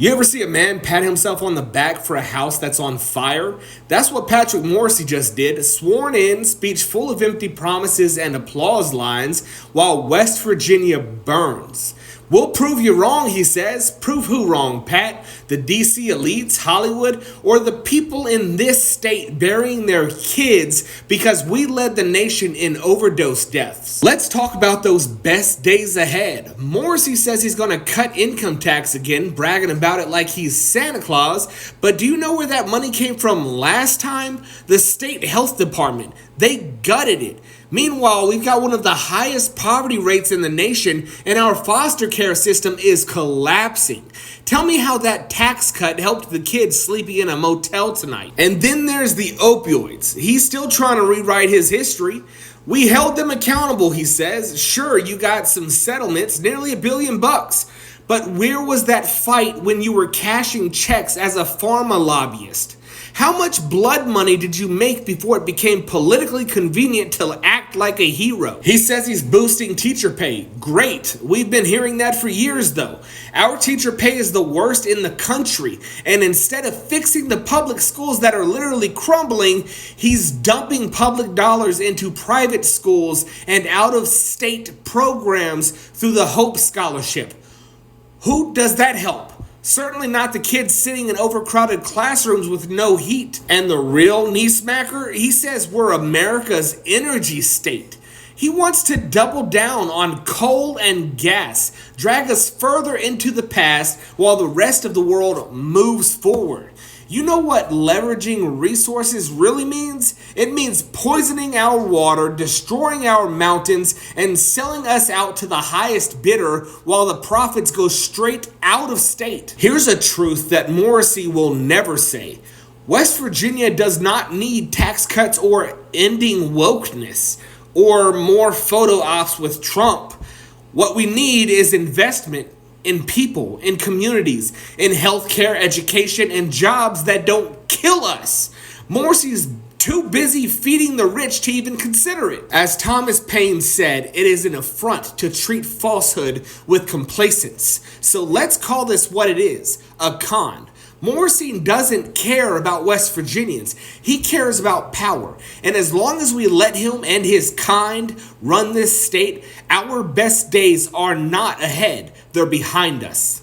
You ever see a man pat himself on the back for a house that's on fire? That's what Patrick Morrisey just did. Sworn in, speech full of empty promises and applause lines while West Virginia burns. We'll prove you wrong, he says. Prove who wrong, Pat? The DC elites, Hollywood, or the people in this state burying their kids because we led the nation in overdose deaths? Let's talk about those best days ahead. Morrisey says he's going to cut income tax again, bragging about it like he's Santa Claus. But do you know where that money came from last time? The state health department. They gutted it. Meanwhile, we've got one of the highest poverty rates in the nation, and our foster care system is collapsing. Tell me how that tax cut helped the kids sleeping in a motel tonight. And then there's the opioids. He's still trying to rewrite his history. We held them accountable, he says. Sure, you got some settlements, nearly $1 billion. But where was that fight when you were cashing checks as a pharma lobbyist? How much blood money did you make before it became politically convenient to act like a hero? He says he's boosting teacher pay. Great. We've been hearing that for years, though. Our teacher pay is the worst in the country. And instead of fixing the public schools that are literally crumbling, he's dumping public dollars into private schools and out-of-state programs through the Hope Scholarship. Who does that help? Certainly not the kids sitting in overcrowded classrooms with no heat. And the real knee smacker, he says we're America's energy state. He wants to double down on coal and gas, drag us further into the past while the rest of the world moves forward. You know what leveraging resources really means? It means poisoning our water, destroying our mountains, and selling us out to the highest bidder while the profits go straight out of state. Here's a truth that Morrisey will never say. West Virginia does not need tax cuts or ending wokeness or more photo ops with Trump. What we need is investment in people, in communities, in healthcare, education, and jobs that don't kill us. Morrisey's too busy feeding the rich to even consider it. As Thomas Paine said, it is an affront to treat falsehood with complacence. So let's call this what it is, a con. Morrisey doesn't care about West Virginians. He cares about power. And as long as we let him and his kind run this state, our best days are not ahead. They're behind us.